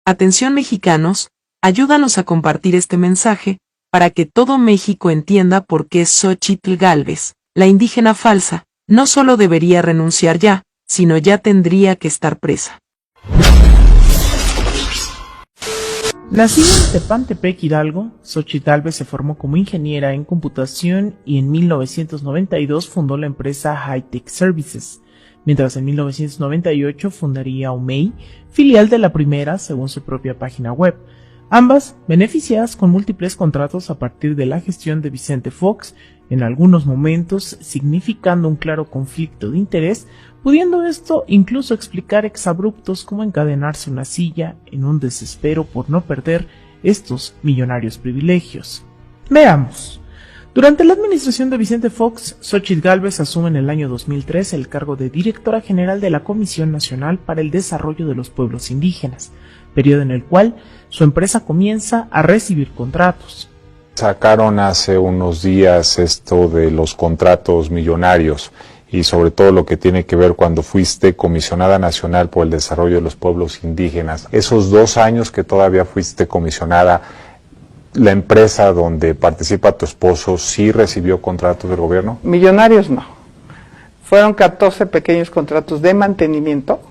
Atención mexicanos, ayúdanos a compartir este mensaje, para que todo México entienda por qué Xóchitl Gálvez, la indígena falsa, no solo debería renunciar ya, sino ya tendría que estar presa. Nacida en Tepantepec, Hidalgo, Xóchitl Gálvez se formó como ingeniera en computación y en 1992 fundó la empresa Hi-Tech Services, mientras en 1998 fundaría Omey, filial de la primera según su propia página web, ambas beneficiadas con múltiples contratos a partir de la gestión de Vicente Fox, en algunos momentos significando un claro conflicto de interés, pudiendo esto incluso explicar exabruptos como encadenarse una silla en un desespero por no perder estos millonarios privilegios. Veamos. Durante la administración de Vicente Fox, Xóchitl Gálvez asume en el año 2003 el cargo de directora general de la Comisión Nacional para el Desarrollo de los Pueblos Indígenas, periodo en el cual su empresa comienza a recibir contratos. Sacaron hace unos días esto de los contratos millonarios y sobre todo lo que tiene que ver cuando fuiste comisionada nacional por el desarrollo de los pueblos indígenas. Esos 2 años que todavía fuiste comisionada, ¿la empresa donde participa tu esposo sí recibió contratos del gobierno? Millonarios no. Fueron 14 pequeños contratos de mantenimiento.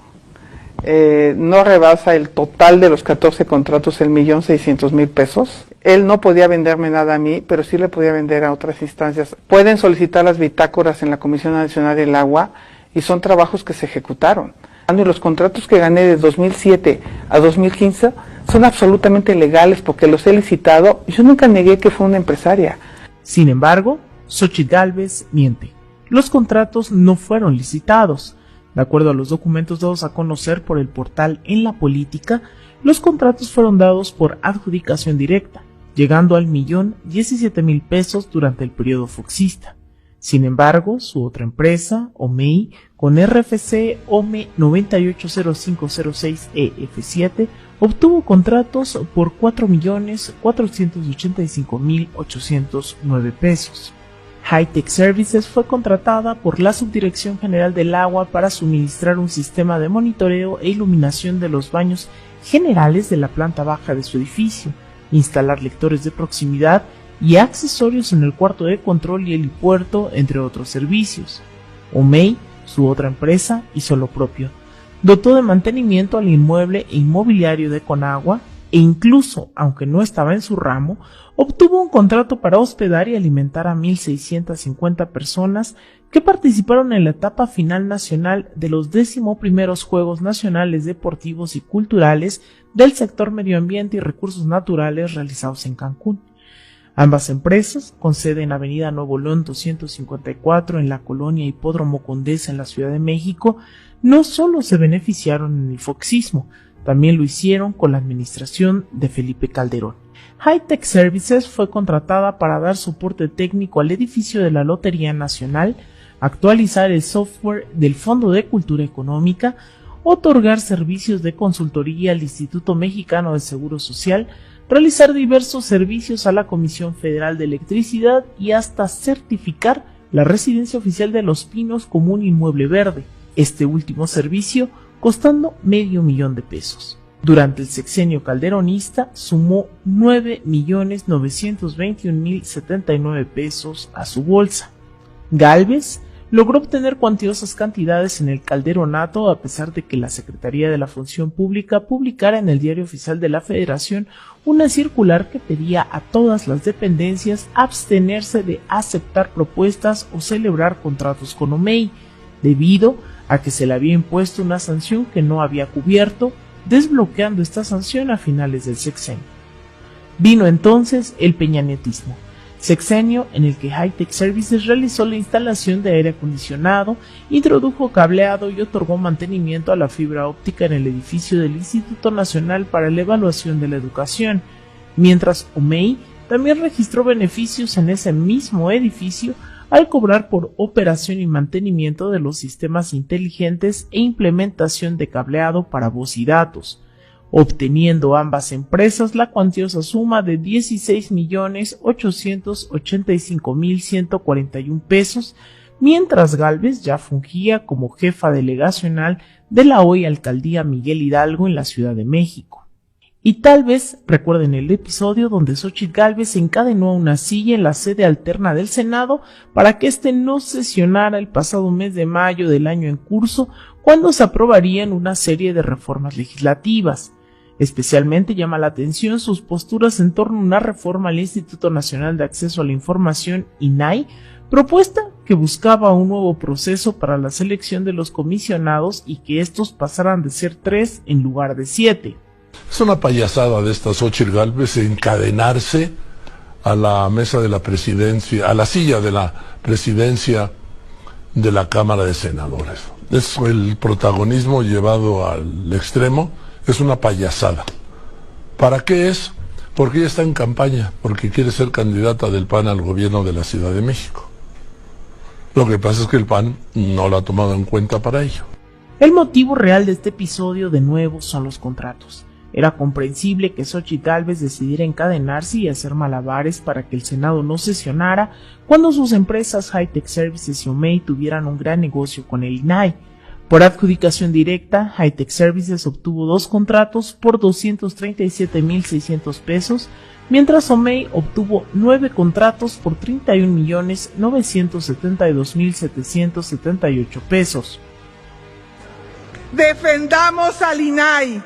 No rebasa el total de los 14 contratos el 1.600.000 pesos. Él no podía venderme nada a mí, pero sí le podía vender a otras instancias. Pueden solicitar las bitácoras en la Comisión Nacional del Agua y son trabajos que se ejecutaron. Y los contratos que gané de 2007 a 2015 son absolutamente legales porque los he licitado y yo nunca negué que fue una empresaria. Sin embargo, Xóchitl Gálvez miente. Los contratos no fueron licitados. De acuerdo a los documentos dados a conocer por el portal En la Política, los contratos fueron dados por adjudicación directa, llegando al 1.017.000 pesos durante el periodo foxista. Sin embargo, su otra empresa, Omey, con RFC OME 980506EF7, obtuvo contratos por 4.485.809 pesos. Hi-Tech Services fue contratada por la Subdirección General del Agua para suministrar un sistema de monitoreo e iluminación de los baños generales de la planta baja de su edificio, instalar lectores de proximidad y accesorios en el cuarto de control y helipuerto, entre otros servicios. Omey, su otra empresa, hizo lo propio. Dotó de mantenimiento al inmueble e inmobiliario de Conagua e incluso, aunque no estaba en su ramo, obtuvo un contrato para hospedar y alimentar a 1.650 personas que participaron en la etapa final nacional de los 11º Juegos Nacionales Deportivos y Culturales del sector Medio Ambiente y Recursos Naturales realizados en Cancún. Ambas empresas, con sede en Avenida Nuevo León 254 en la colonia Hipódromo Condesa en la Ciudad de México, no solo se beneficiaron en el foxismo, también lo hicieron con la administración de Felipe Calderón. Hi-Tech Services fue contratada para dar soporte técnico al edificio de la Lotería Nacional, actualizar el software del Fondo de Cultura Económica, otorgar servicios de consultoría al Instituto Mexicano de Seguro Social, realizar diversos servicios a la Comisión Federal de Electricidad y hasta certificar la residencia oficial de Los Pinos como un inmueble verde, este último servicio costando $500,000 de pesos. Durante el sexenio calderonista sumó 9.921.079 pesos a su bolsa. Gálvez logró obtener cuantiosas cantidades en el calderonato a pesar de que la Secretaría de la Función Pública publicara en el Diario Oficial de la Federación una circular que pedía a todas las dependencias abstenerse de aceptar propuestas o celebrar contratos con Omey, debido a que se le había impuesto una sanción que no había cubierto, desbloqueando esta sanción a finales del sexenio. Vino entonces el peñanetismo, sexenio en el que Hi-Tech Services realizó la instalación de aire acondicionado, introdujo cableado y otorgó mantenimiento a la fibra óptica en el edificio del Instituto Nacional para la Evaluación de la Educación, mientras Omey también registró beneficios en ese mismo edificio al cobrar por operación y mantenimiento de los sistemas inteligentes e implementación de cableado para voz y datos, obteniendo ambas empresas la cuantiosa suma de 16.885.141 pesos, mientras Gálvez ya fungía como jefa delegacional de la hoy Alcaldía Miguel Hidalgo en la Ciudad de México. Y tal vez recuerden el episodio donde Xóchitl Gálvez encadenó a una silla en la sede alterna del Senado para que éste no sesionara el pasado mes de mayo del año en curso, cuando se aprobarían una serie de reformas legislativas. Especialmente llama la atención sus posturas en torno a una reforma al Instituto Nacional de Acceso a la Información, INAI, propuesta que buscaba un nuevo proceso para la selección de los comisionados y que estos pasaran de ser 3 en lugar de 7. Es una payasada de esta Xóchitl Gálvez encadenarse a la mesa de la presidencia, a la silla de la presidencia de la Cámara de Senadores. Es el protagonismo llevado al extremo, es una payasada. ¿Para qué es? Porque ella está en campaña, porque quiere ser candidata del PAN al gobierno de la Ciudad de México. Lo que pasa es que el PAN no lo ha tomado en cuenta para ello. El motivo real de este episodio, de nuevo, son los contratos. Era comprensible que Xóchitl Gálvez decidiera encadenarse y hacer malabares para que el Senado no sesionara cuando sus empresas Hi-Tech Services y Omey tuvieran un gran negocio con el INAI. Por adjudicación directa, Hi-Tech Services obtuvo 2 contratos por 237,600 pesos, mientras Omey obtuvo 9 contratos por 31,972,778 pesos. Defendamos al INAI.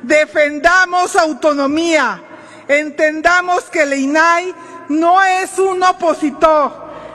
Defendamos autonomía, entendamos que el INAI no es un opositor,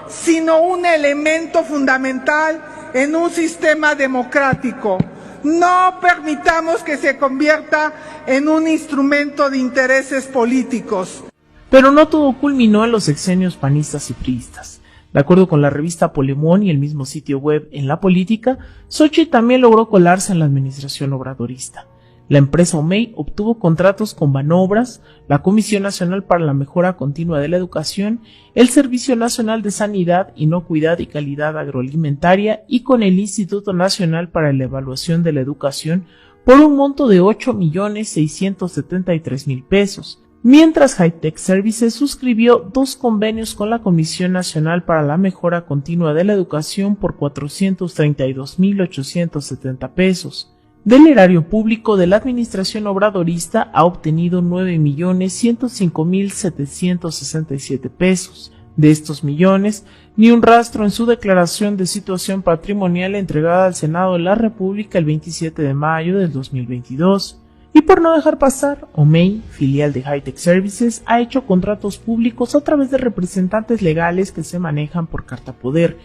sino un elemento fundamental en un sistema democrático. No permitamos que se convierta en un instrumento de intereses políticos. Pero no todo culminó en los sexenios panistas y priistas. De acuerdo con la revista Polemón y el mismo sitio web En la Política, Xóchitl también logró colarse en la administración obradorista. La empresa Omey obtuvo contratos con Banobras, la Comisión Nacional para la Mejora Continua de la Educación, el Servicio Nacional de Sanidad, Inocuidad y Calidad Agroalimentaria y con el Instituto Nacional para la Evaluación de la Educación por un monto de 8,673,000 pesos, mientras Hi-Tech Services suscribió 2 convenios con la Comisión Nacional para la Mejora Continua de la Educación por 432,870 pesos. Del erario público de la administración obradorista ha obtenido 9,105,767 pesos. De estos millones, ni un rastro en su declaración de situación patrimonial entregada al Senado de la República el 27 de mayo del 2022. Y por no dejar pasar, Omey, filial de Hi-Tech Services, ha hecho contratos públicos a través de representantes legales que se manejan por carta poder,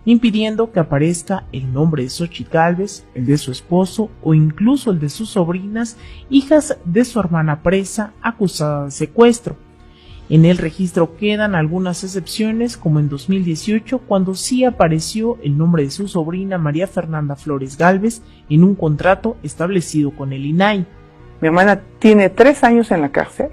impidiendo que aparezca el nombre de Xóchitl Gálvez, el de su esposo o incluso el de sus sobrinas, hijas de su hermana presa acusada de secuestro. En el registro quedan algunas excepciones, como en 2018, cuando sí apareció el nombre de su sobrina María Fernanda Flores Gálvez en un contrato establecido con el INAI. Mi hermana tiene 3 años en la cárcel.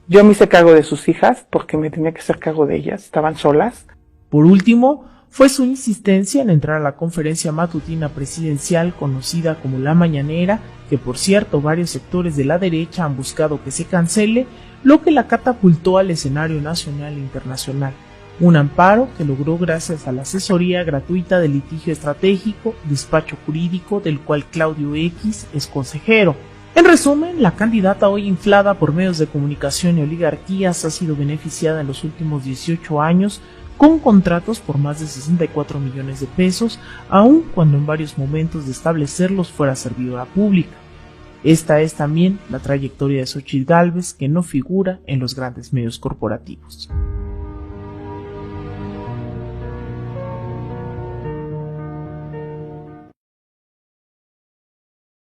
Yo me hice cargo de sus hijas porque me tenía que hacer cargo de ellas, estaban solas. Por último, fue su insistencia en entrar a la conferencia matutina presidencial conocida como La Mañanera, que por cierto varios sectores de la derecha han buscado que se cancele, lo que la catapultó al escenario nacional e internacional. Un amparo que logró gracias a la asesoría gratuita de litigio estratégico, despacho jurídico del cual Claudio X es consejero. En resumen, la candidata hoy inflada por medios de comunicación y oligarquías ha sido beneficiada en los últimos 18 años con contratos por más de 64 millones de pesos, aun cuando en varios momentos de establecerlos fuera servidora pública. Esta es también la trayectoria de Xóchitl Gálvez, que no figura en los grandes medios corporativos.